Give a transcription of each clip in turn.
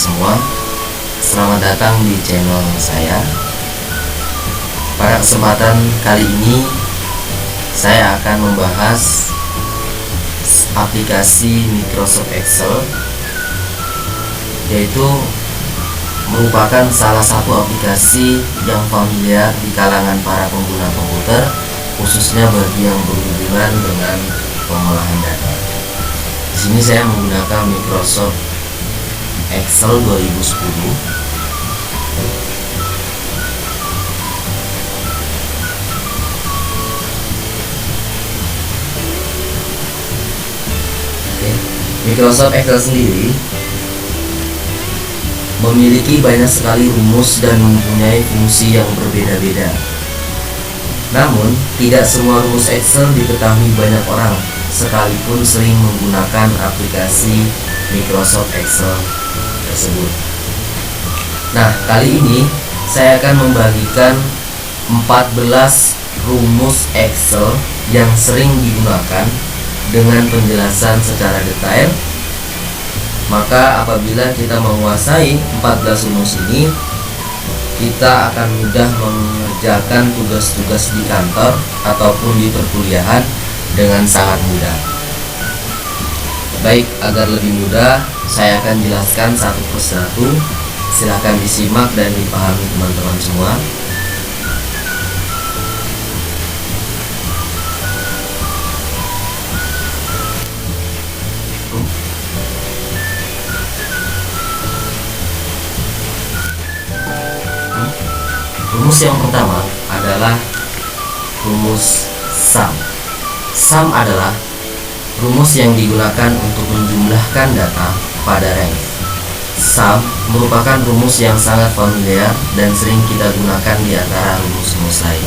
semua, selamat datang di channel saya. Pada kesempatan kali ini, saya akan membahas aplikasi Microsoft Excel, yaitu merupakan salah satu aplikasi yang familiar di kalangan para pengguna komputer, khususnya bagi yang berhubungan dengan pengolahan data. Di sini saya menggunakan Microsoft Excel 2010. Microsoft Excel sendiri memiliki banyak sekali rumus dan mempunyai fungsi yang berbeda-beda. Namun, tidak semua rumus Excel diketahui banyak orang, sekalipun sering menggunakan aplikasi Microsoft Excel tersebut. Nah, kali ini saya akan membagikan 14 rumus Excel yang sering digunakan dengan penjelasan secara detail. Maka apabila kita menguasai 14 rumus ini, kita akan mudah mengerjakan tugas-tugas di kantor ataupun di perkuliahan dengan sangat mudah. Baik, agar lebih mudah, saya akan jelaskan satu persatu. Silahkan disimak dan dipahami teman-teman semua. Rumus yang pertama adalah rumus sum. Sum adalah rumus yang digunakan untuk menjumlahkan data pada range. Sum merupakan rumus yang sangat familiar dan sering kita gunakan di antara rumus-rumus lain.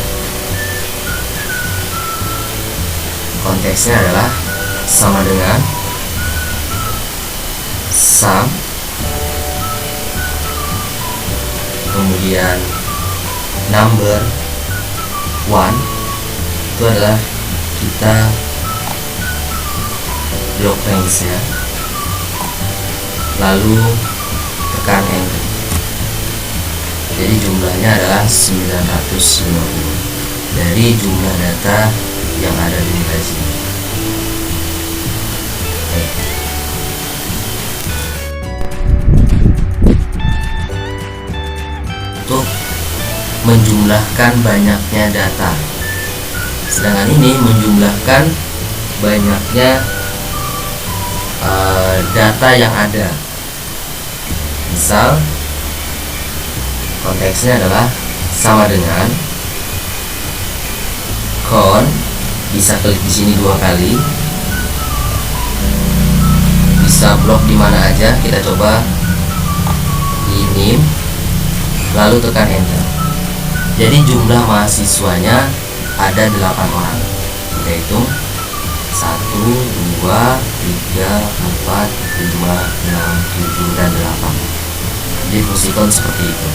Konteksnya adalah sama dengan sum, kemudian number 1, itu adalah kita blok range nya, lalu tekan enter. Jadi jumlahnya adalah 950 dari jumlah data yang ada di nilai sini. Untuk menjumlahkan banyaknya data, sedangkan ini menjumlahkan banyaknya data yang ada. Misal konteksnya adalah sama dengan count, bisa klik di sini 2 kali, bisa blok di mana aja, kita coba ini, lalu tekan enter. Jadi jumlah mahasiswanya ada 8 orang. Kita hitung 1, 2, 3, 4, 5, 6, 7, dan 8. Difungsikan seperti itu.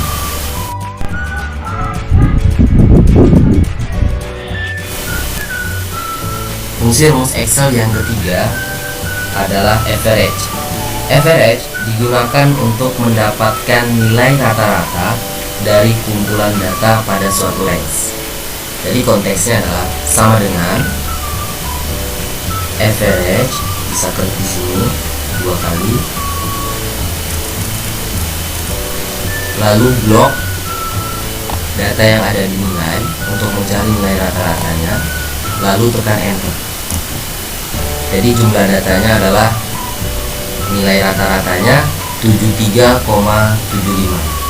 Fungsi rumus Excel yang ketiga adalah average. Average digunakan untuk mendapatkan nilai rata-rata dari kumpulan data pada suatu range. Jadi konteksnya adalah sama dengan average, bisa klik di sini 2 kali, lalu blok data yang ada di nilai untuk mencari nilai rata-ratanya, lalu tekan enter. Jadi jumlah datanya adalah nilai rata-ratanya 73,75.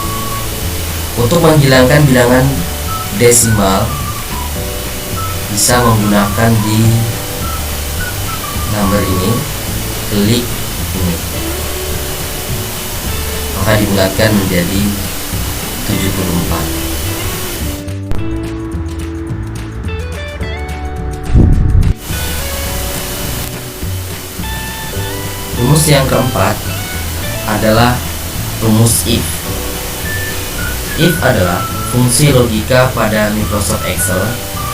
Untuk menghilangkan bilangan desimal, bisa menggunakan di number ini, klik ini, maka dibulatkan menjadi 74. Rumus yang keempat adalah rumus if. If adalah fungsi logika pada Microsoft Excel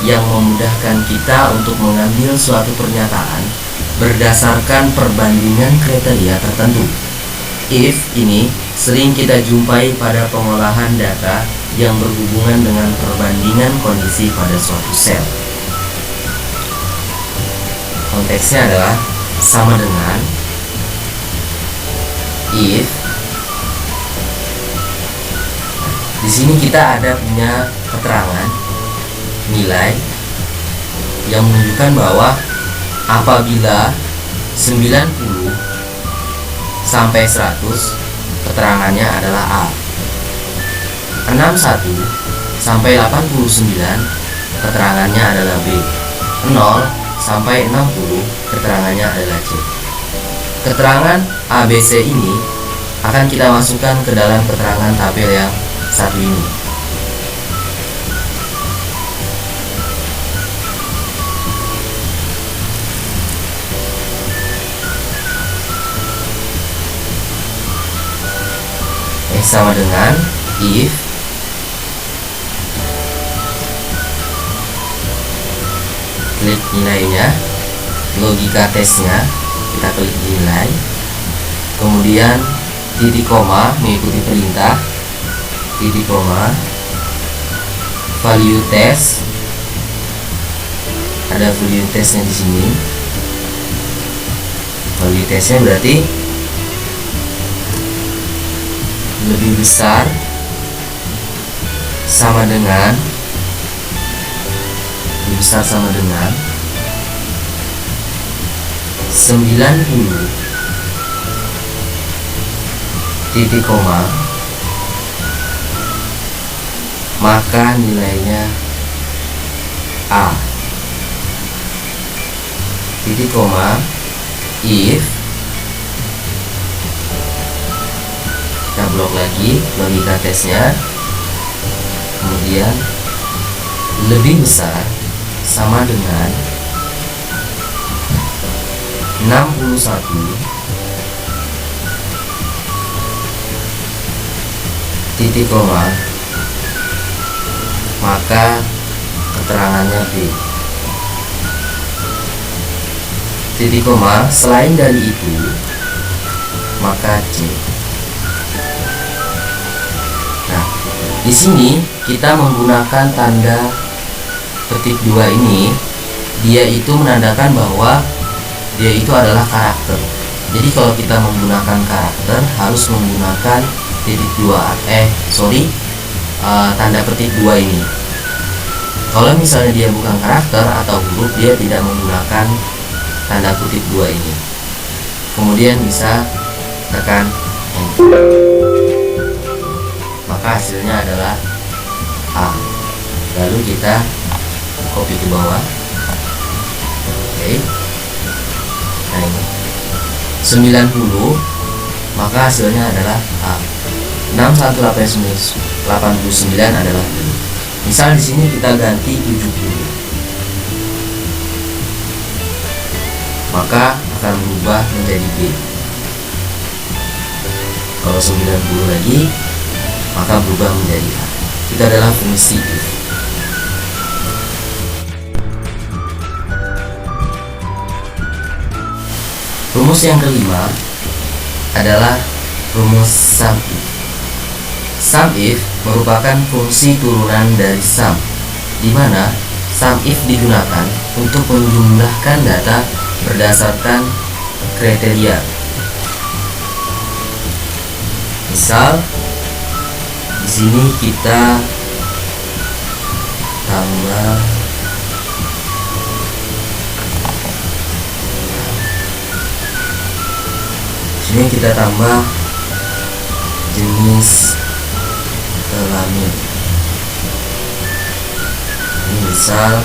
yang memudahkan kita untuk mengambil suatu pernyataan berdasarkan perbandingan kriteria tertentu. If ini sering kita jumpai pada pengolahan data yang berhubungan dengan perbandingan kondisi pada suatu sel. Konteksnya adalah sama dengan if. Di sini kita ada punya keterangan nilai yang menunjukkan bahwa apabila 90 sampai 100, keterangannya adalah A. 61 sampai 89, keterangannya adalah B. 0 sampai 60, keterangannya adalah C. Keterangan ABC ini akan kita masukkan ke dalam keterangan tabel yang satu ini. Sama dengan if klik nilainya, logika tesnya, kita klik nilai, kemudian titik koma mengikuti perintah, titik koma, value test, ada value testnya di sini. Value testnya berarti lebih besar sama dengan, lebih besar sama dengan 90 titik koma, maka nilainya A. Titik koma, if, kita blok lagi logika tesnya, kemudian lebih besar sama dengan 61 titik koma, maka keterangannya B. Titik koma, selain dari itu maka C. Di sini kita menggunakan tanda petik 2 ini, dia itu menandakan bahwa dia itu adalah karakter. Jadi kalau kita menggunakan karakter harus menggunakan titik 2, tanda petik 2 ini. Kalau misalnya dia bukan karakter atau huruf, dia tidak menggunakan tanda kutip 2 ini. Kemudian bisa tekan enter, maka hasilnya adalah A. Lalu kita copy ke bawah. Oke. Nah ini 90, maka hasilnya adalah A. 6189 adalah B. Misal di sini kita ganti 70, maka akan berubah menjadi B. Kalau 90 lagi, maka berubah menjadi A. Itu adalah fungsi if. Rumus yang kelima adalah rumus sum if. Sum if merupakan fungsi turunan dari sum, di mana sum if digunakan untuk menjumlahkan data berdasarkan kriteria. Misal di sini kita tambah jenis kelamin. Ini misal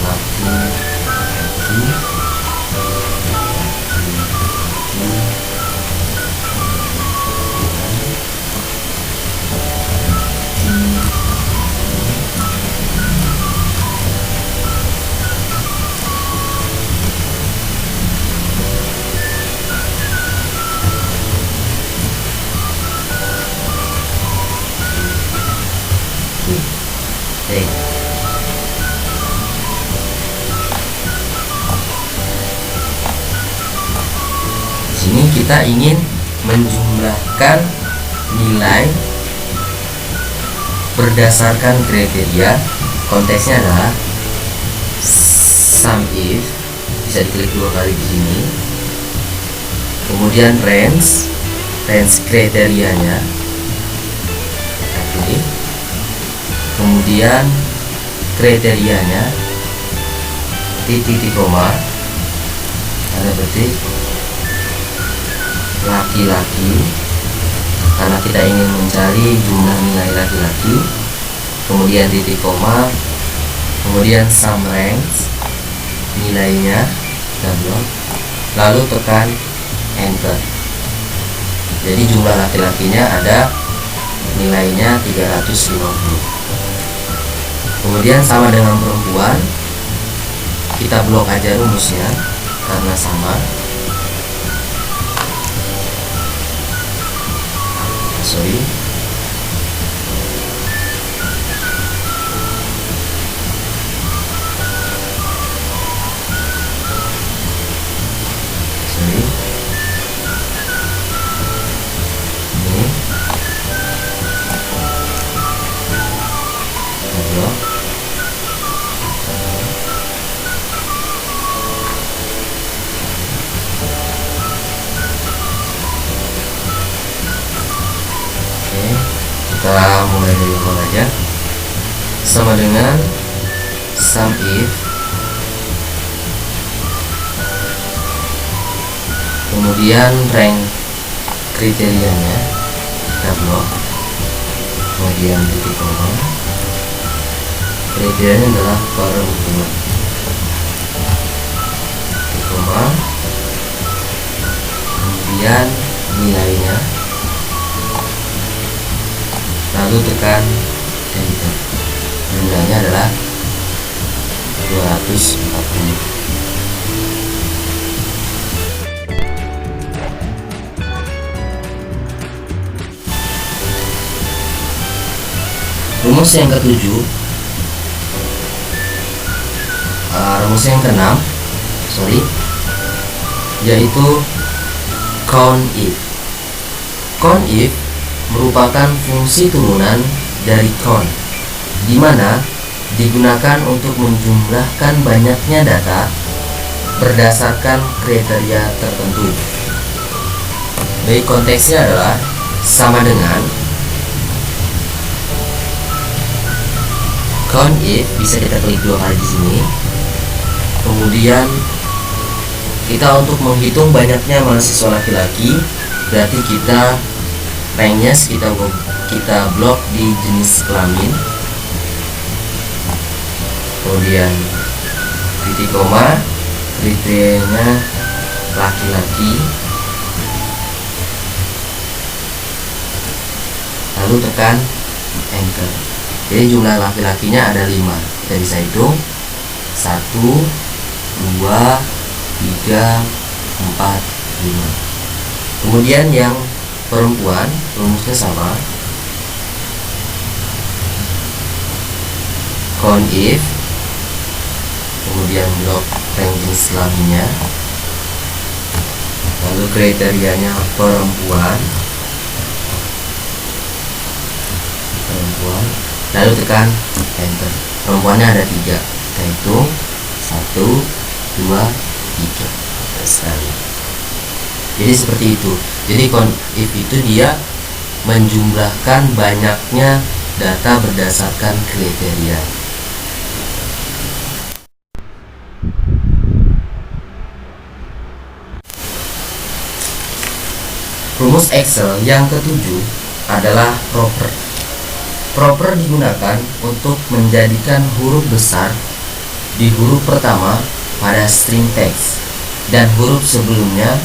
laki-laki, Di sini kita ingin menjumlahkan nilai berdasarkan kriteria. Konteksnya adalah sum if, bisa diklik 2 kali di sini. Kemudian range kriterianya kita pilih. Kemudian kriterianya titik koma, tanda petik laki-laki, karena kita ingin mencari jumlah nilai laki-laki. Kemudian titik koma, kemudian sum range nilainya double, lalu tekan enter. Jadi jumlah laki-lakinya ada nilainya 350. Kemudian sama dengan perempuan, kita blok aja rumusnya karena sama. Sorry. Ini blok. Kita mulai dari awal aja. Sama dengan sum if, kemudian rank kriterianya kita blok, kemudian titik koma, kriterianya adalah perempuan, titik koma, kemudian nilainya, lalu tekan enter. Jumlahnya adalah 240. Rumus yang ketujuh, rumus yang keenam, yaitu count if. Count if merupakan fungsi turunan dari count, di mana digunakan untuk menjumlahkan banyaknya data berdasarkan kriteria tertentu. Baik, konteksnya adalah sama dengan count if, bisa kita klik 2 kali di sini. Kemudian kita untuk menghitung banyaknya mahasiswa laki-laki, berarti kita ranknya kita blok di jenis kelamin, kemudian titik koma, kriterianya laki-laki, lalu tekan enter. Jadi jumlah laki-lakinya ada 5. Kita bisa hitung 1, 2, 3, 4, 5. Kemudian yang perempuan, rumusnya sama. Count if, kemudian blok rank jenis kelaminnya, lalu kriterianya perempuan, lalu tekan enter. Perempuannya ada 3, kita hitung 1, 2, 3 sekali. Jadi seperti itu. Jadi count if itu dia menjumlahkan banyaknya data berdasarkan kriteria. Rumus Excel yang ketujuh adalah proper. Proper digunakan untuk menjadikan huruf besar di huruf pertama pada string teks dan huruf sebelumnya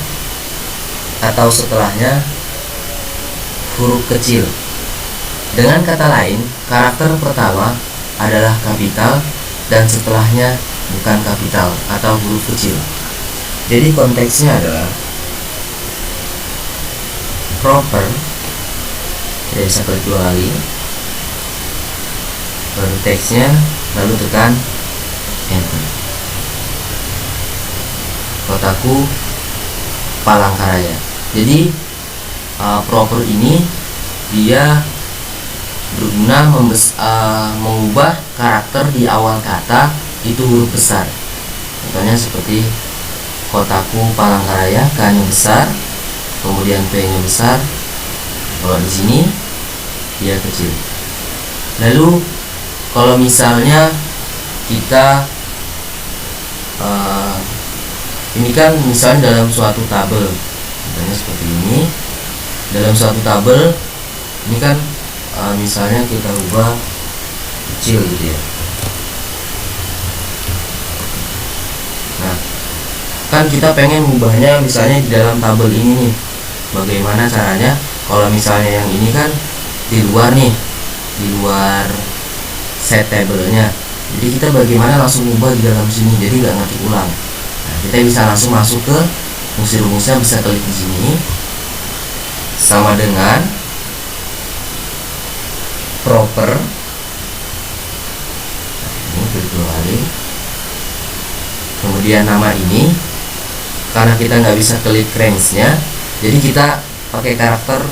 atau setelahnya huruf kecil. Dengan kata lain, karakter pertama adalah kapital dan setelahnya bukan kapital atau huruf kecil. Jadi konteksnya adalah proper, kita bisa klik 2 kali, baru teksnya, lalu tekan enter. Kotaku Palangkaraya. Jadi proper ini dia berguna mengubah karakter di awal kata itu huruf besar. Contohnya seperti kotaku Palangkaraya, K-nya besar, kemudian P-nya besar. Kalau di sini dia kecil. Lalu kalau misalnya kita ini kan misalnya dalam suatu tabel, contohnya seperti ini. Dalam suatu tabel ini kan misalnya kita ubah kecil gitu ya. Nah, kan kita pengen ubahnya misalnya di dalam tabel ini nih. Bagaimana caranya? Kalau misalnya yang ini kan di luar nih, di luar set tabelnya. Jadi kita bagaimana langsung ubah di dalam sini, jadi nggak ngetik ulang. Nah, kita bisa langsung masuk ke fungsi rumusnya, bisa klik di sini. Sama dengan proper. Ini klik dua kali. Kemudian nama ini, karena kita nggak bisa klik range-nya, jadi kita pakai karakter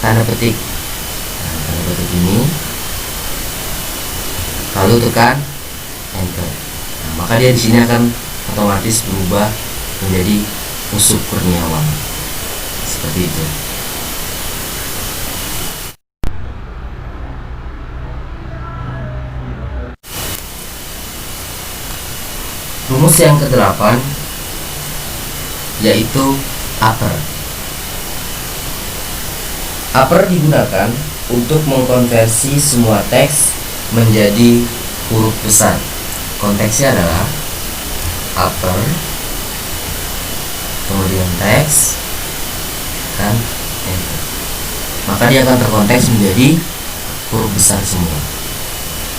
tanda petik. Nah, tanda petik ini, lalu tekan enter. Nah, maka dia di sini akan otomatis berubah menjadi Usop Kurniawan. Seperti itu. Rumus yang ke-8 yaitu upper. Upper digunakan untuk mengkonversi semua teks menjadi huruf besar. Konteksnya adalah upper, kemudian teks, kan enter. Maka dia akan terkonteks menjadi huruf besar semua.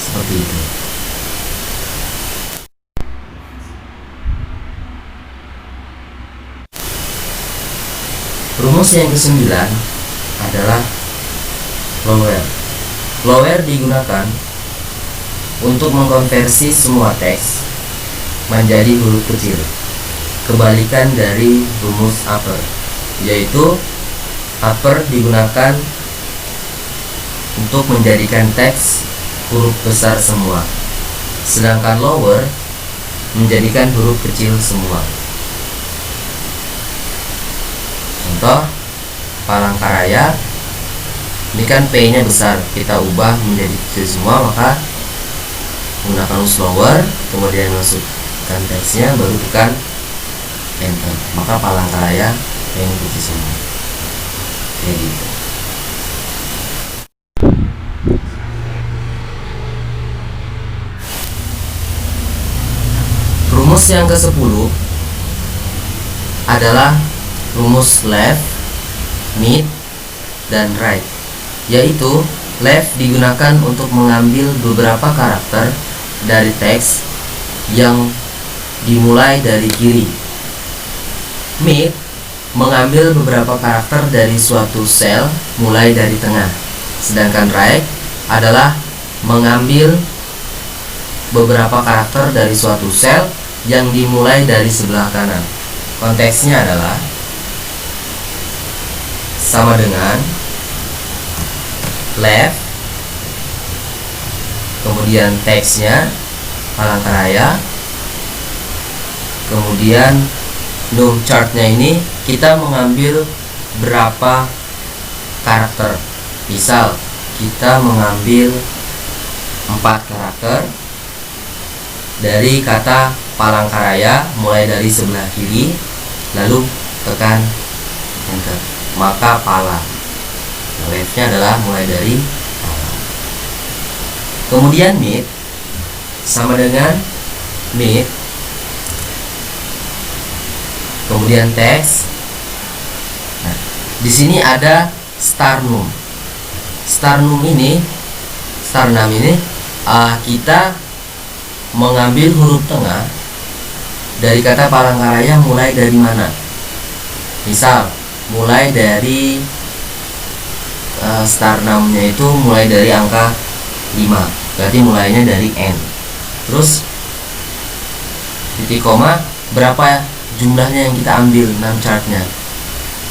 Seperti itu. Rumus yang ke-9 adalah lower. Lower digunakan untuk mengkonversi semua teks menjadi huruf kecil. Kebalikan dari rumus upper, yaitu upper digunakan untuk menjadikan teks huruf besar semua, sedangkan lower menjadikan huruf kecil semua. Contoh Palangkaraya, ini kan P-nya besar, kita ubah menjadi kecil semua, maka menggunakan rumus lower, kemudian masukkan teksnya, baru tekan enter, maka Palangkaraya P-nya kecil semua. Kayak gitu. Rumus yang ke-10 adalah rumus left, mid, dan right. Yaitu left digunakan untuk mengambil beberapa karakter dari teks yang dimulai dari kiri. Mid mengambil beberapa karakter dari suatu sel mulai dari tengah. Sedangkan right adalah mengambil beberapa karakter dari suatu sel yang dimulai dari sebelah kanan. Konteksnya adalah sama dengan left, kemudian teksnya Palangkaraya, kemudian num chartnya ini kita mengambil berapa karakter. Misal kita mengambil 4 karakter dari kata Palangkaraya mulai dari sebelah kiri, lalu tekan enter, maka pala. Left-nya adalah mulai dari pala. Kemudian mid sama dengan mid, kemudian teks. Nah, di sini ada starnum. Starnum ini kita mengambil huruf tengah dari kata Palangkaraya mulai dari mana. Misal mulai dari starnumnya itu mulai dari angka 5, berarti mulainya dari N. Terus titik koma, berapa jumlahnya yang kita ambil num chartnya.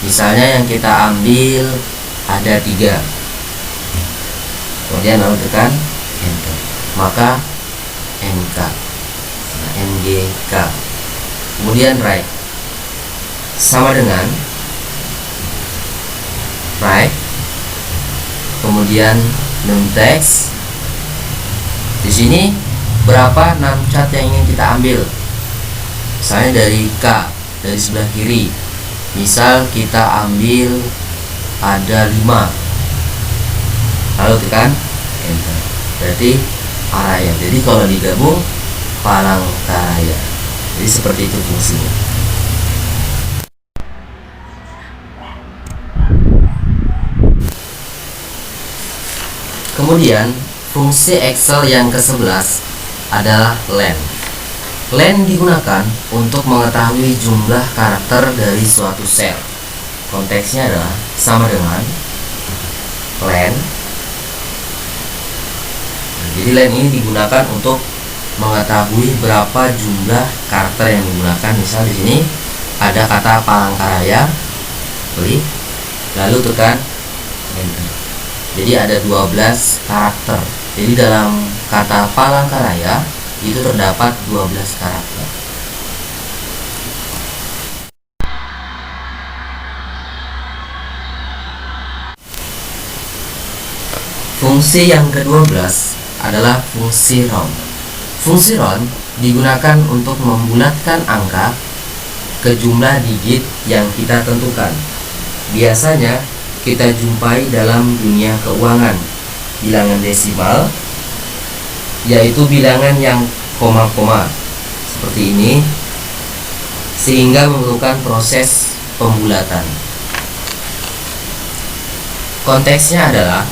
Misalnya yang kita ambil ada 3, kemudian lalu tekan enter, maka NK, NGK. Kemudian right, sama dengan right, kemudian numtext. Di sini berapa numcat yang ingin kita ambil? Misalnya dari K, dari sebelah kiri, misal kita ambil ada 5, lalu tekan enter, berarti Araya. Jadi kalau digabung Palangkaraya. Jadi seperti itu fungsinya. Kemudian fungsi Excel yang ke-11 adalah len. Len digunakan untuk mengetahui jumlah karakter dari suatu sel. Konteksnya adalah sama dengan len. Jadi len ini digunakan untuk mengetahui berapa jumlah karakter yang digunakan. Misal di sini ada kata Palangkaraya, klik, lalu tekan enter. Jadi ada 12 karakter. Jadi dalam kata Palangkaraya itu terdapat 12 karakter. Fungsi yang ke-12 adalah fungsi round. Fungsi round digunakan untuk membulatkan angka ke jumlah digit yang kita tentukan. Biasanya kita jumpai dalam dunia keuangan bilangan desimal, yaitu bilangan yang koma-koma seperti ini, sehingga memerlukan proses pembulatan. Konteksnya adalah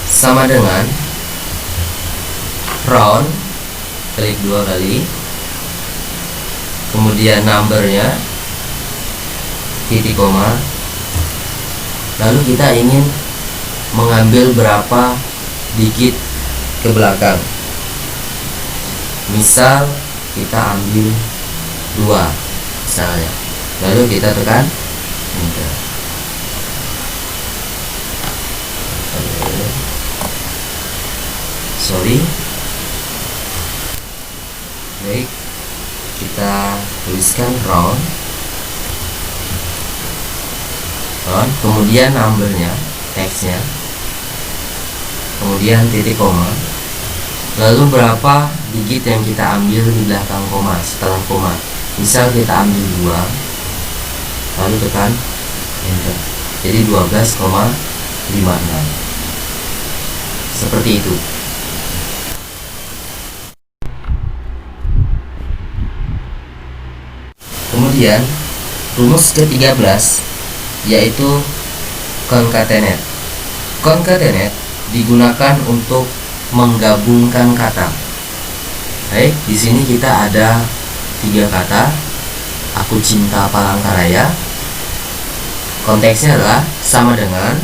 sama dengan round, klik 2 kali, kemudian numbernya, titik koma, lalu kita ingin mengambil berapa digit ke belakang. Misal kita ambil 2 misalnya, lalu kita tekan enter. Baik, kita tuliskan round, kemudian numbernya, teksnya, kemudian titik koma, lalu berapa digit yang kita ambil di belakang koma, setelah koma. Misal kita ambil 2, lalu tekan enter, jadi 12,56. Seperti itu. Kemudian rumus ke-13 yaitu concatenate. Concatenate digunakan untuk menggabungkan kata. Baik, di sini kita ada 3 kata. Aku cinta Palangkaraya. Konteksnya adalah sama dengan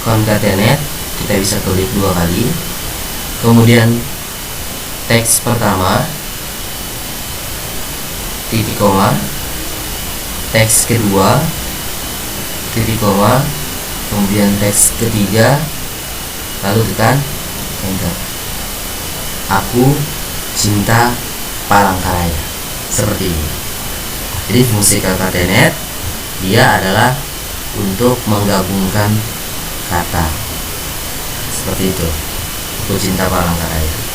concatenate. Kita bisa klik 2 kali. Kemudian teks pertama, titik koma, teks kedua, titik koma, kemudian teks ketiga, lalu tekan enter. Aku cinta Palangkaraya. Seperti ini. Jadi fungsi concatenate dia adalah untuk menggabungkan kata. Seperti itu. Aku cinta Palangkaraya.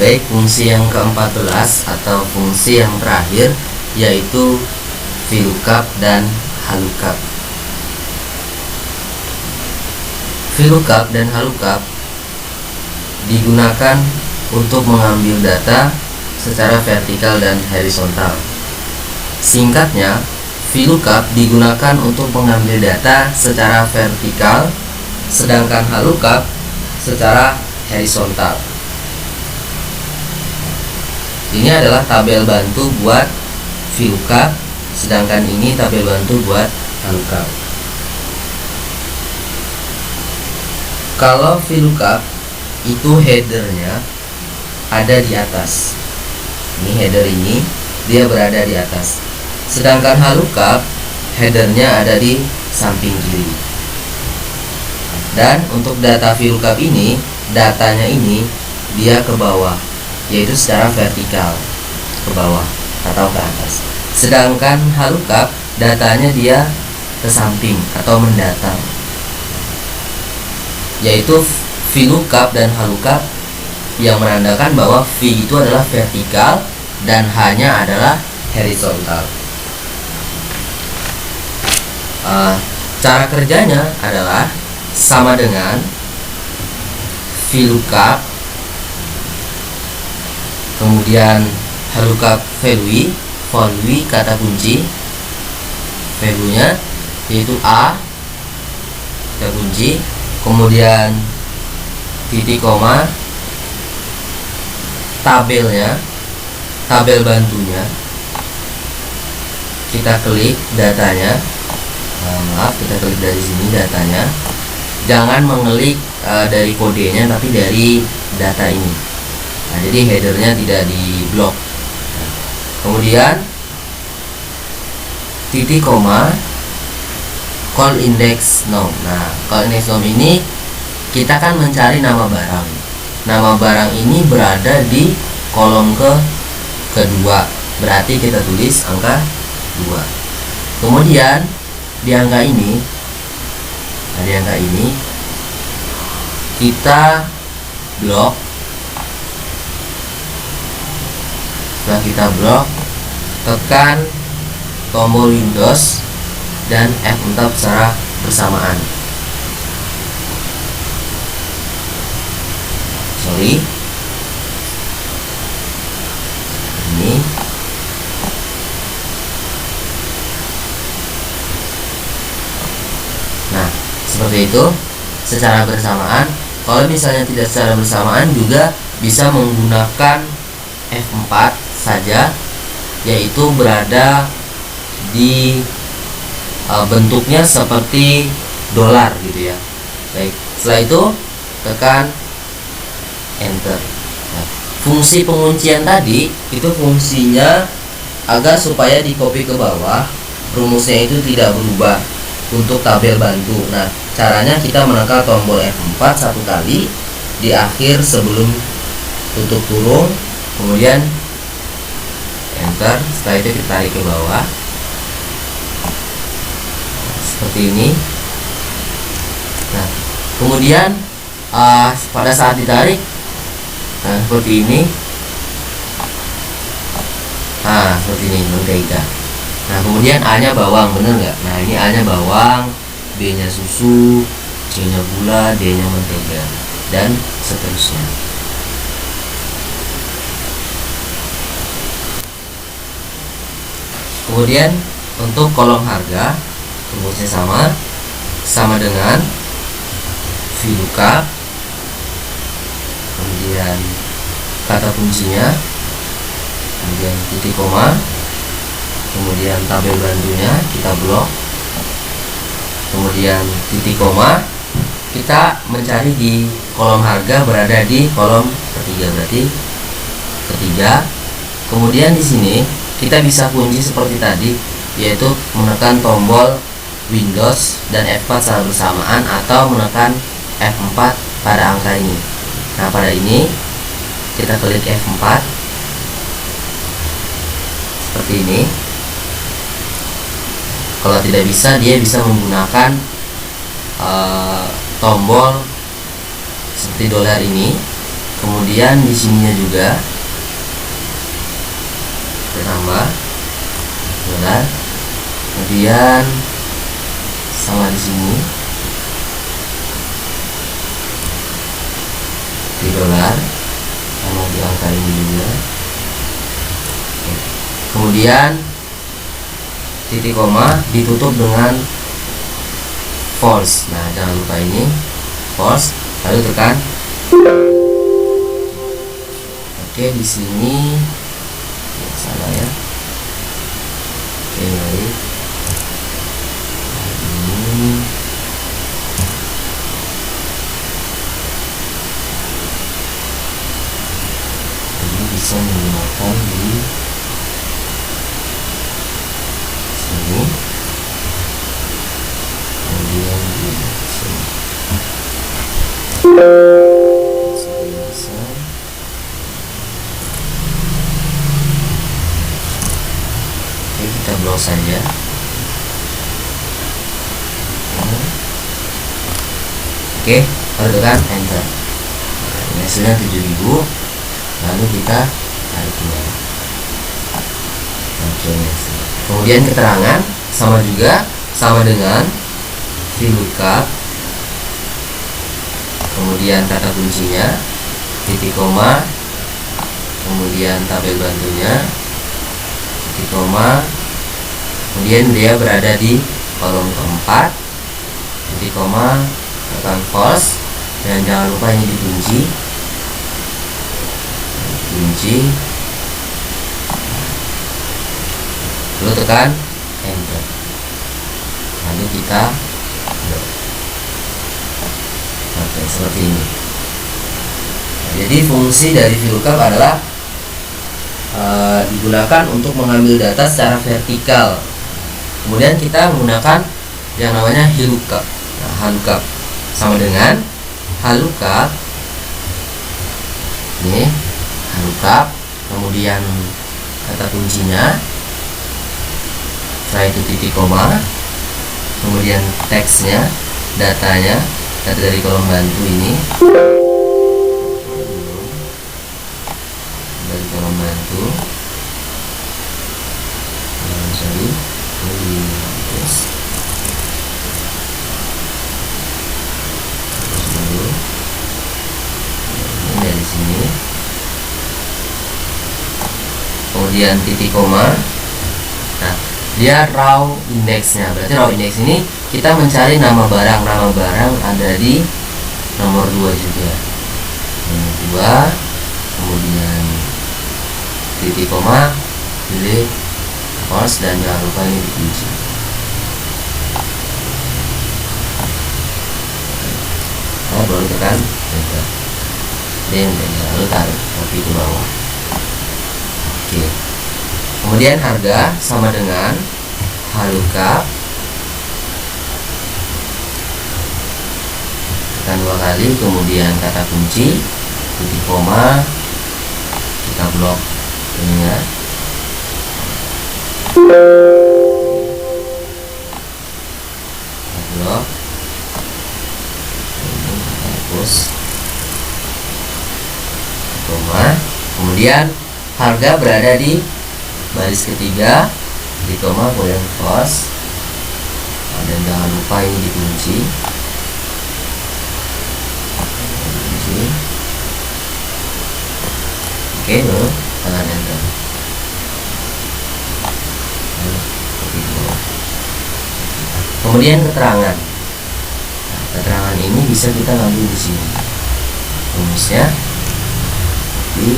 Baik, fungsi yang ke-14 atau fungsi yang terakhir yaitu VLOOKUP dan HLOOKUP. VLOOKUP dan HLOOKUP digunakan untuk mengambil data secara vertikal dan horizontal. Singkatnya, VLOOKUP digunakan untuk mengambil data secara vertikal, sedangkan HLOOKUP secara horizontal. Ini adalah tabel bantu buat VLOOKUP, sedangkan ini tabel bantu buat HLOOKUP. Kalau VLOOKUP itu headernya ada di atas. Ini header ini dia berada di atas. Sedangkan halukap headernya ada di samping kiri. Dan untuk data VLOOKUP ini, datanya ini dia ke bawah, yaitu secara vertikal ke bawah atau ke atas. Sedangkan halukap datanya dia ke samping atau mendatar, yaitu VLOOKUP dan halukap yang menandakan bahwa V itu adalah vertikal dan H-nya adalah horizontal. Cara kerjanya adalah sama dengan VLOOKUP, kemudian halukap value kata kunci value-nya yaitu A kata kunci, kemudian titik koma, tabelnya, tabel bantunya, kita klik datanya. Maaf, kita klik dari sini datanya. Jangan mengelik dari kodenya, tapi dari data ini. Nah, jadi headernya tidak di blok. Nah, kemudian titik koma, call index nom. Nah, call index nom ini kita kan mencari nama barang. Nama barang ini berada di kolom kedua. Berarti kita tulis angka 2. Kemudian di angka ini, nah di angka ini kita blok. Setelah kita blok, tekan tombol Windows dan F4 secara bersamaan. Sorry, ini seperti itu secara bersamaan. Kalau misalnya tidak secara bersamaan juga bisa menggunakan F4 saja, yaitu berada di bentuknya seperti dolar gitu ya. Baik, setelah itu tekan enter. Nah, fungsi penguncian tadi itu fungsinya agar supaya di copy ke bawah, rumusnya itu tidak berubah untuk tabel bantu. Nah, caranya kita menekan tombol F4 satu kali di akhir sebelum tutup kurung, kemudian enter. Setelah itu kita tarik ke bawah seperti ini. Nah, kemudian pada saat ditarik, nah seperti ini. Nah, seperti ini mentega. Nah, kemudian A-nya bawang, bener nggak? Nah, ini A-nya bawang, B-nya susu, C-nya gula, D-nya mentega, dan seterusnya. Kemudian untuk kolom harga, rumusnya sama dengan VLOOKUP, kemudian kata kuncinya, kemudian titik koma, kemudian tabel bantunya kita blok, kemudian titik koma, kita mencari di kolom harga berada di kolom ketiga, berarti ketiga. Kemudian di sini kita bisa kunci seperti tadi, yaitu menekan tombol Windows dan F4 secara bersamaan atau menekan F4 pada angka ini. Nah, pada ini kita klik F4 seperti ini. Kalau tidak bisa, dia bisa menggunakan tombol seperti dolar ini. Kemudian di sininya juga ditambah dolar. Kemudian sama di sini di dolar, sama di angka ini juga. Kemudian titik koma ditutup dengan false. Nah, jangan lupa ini false, lalu tekan. Oke, di sini salah ya. Oke, baik. Ini kita blok saja. Oke, lalu tekan enter. Ini hasilnya 7.000. Lalu kita tarik keluar. Oke, kemudian keterangan sama dengan VLOOKUP, kemudian kata kuncinya, titik koma, kemudian tabel bantunya, titik koma, kemudian dia berada di kolom keempat, titik koma, tekan false, dan jangan lupa ini dikunci, lalu tekan enter. Lalu kita oke, seperti ini. Jadi fungsi dari VLOOKUP adalah digunakan untuk mengambil data secara vertikal. Kemudian kita menggunakan yang namanya HLOOKUP. Nah, HLOOKUP sama dengan HLOOKUP. Ini HLOOKUP, kemudian kata kuncinya, setelah itu titik koma, kemudian teksnya, datanya, data dari kolom bantu ini, dari kolom bantu, sorry, ini dari sini, kemudian titik koma. Nah, dia raw indeksnya, berarti raw indeks ini kita mencari nama barang ada di nomor 2 juga, nomor 2, kemudian titik koma, pilih false, dan jangan lupa ini dikunci. Nah, baru tekan enter, dan lalu tarik kopi ke bawah. Oke, kemudian harga sama dengan HLOOKUP, tekan 2 kali, kemudian kata kunci, titik koma, kita blok ininya, kita blok ini, hapus koma, kemudian harga berada di baris ketiga, di koma, kemudian false, dan jangan lupa ini dikunci. Oke, baru tekan enter. Kemudian keterangan. Nah, keterangan ini bisa kita ngambil di sini. Rumusnya di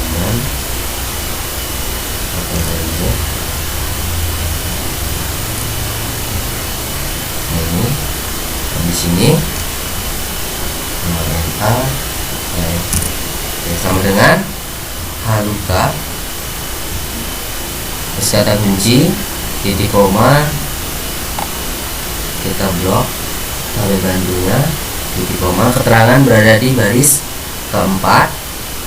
dengan apa saja. Nah, ini di sini enter. Sama dengan HLOOKUP, terus kata kunci, titik koma, kita blok tabel bantunya, titik koma, keterangan berada di baris keempat,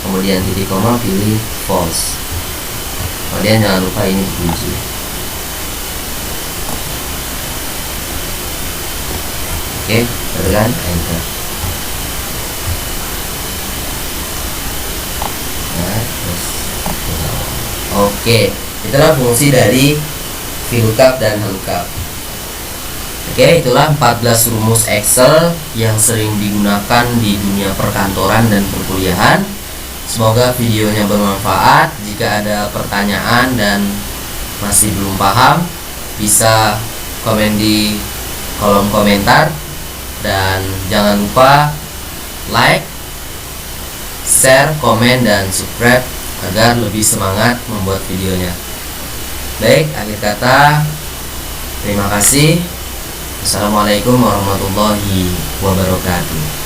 kemudian titik koma, pilih false, kemudian jangan lupa ini dikunci. Oke, tekan enter. Oke, itulah fungsi dari VLOOKUP dan HLOOKUP. Oke, itulah 14 rumus Excel yang sering digunakan di dunia perkantoran dan perkuliahan. Semoga videonya bermanfaat. Jika ada pertanyaan dan masih belum paham, bisa komen di kolom komentar. Dan jangan lupa like, share, komen, dan subscribe agar lebih semangat membuat videonya. Baik, akhir kata, terima kasih. Assalamualaikum warahmatullahi wabarakatuh.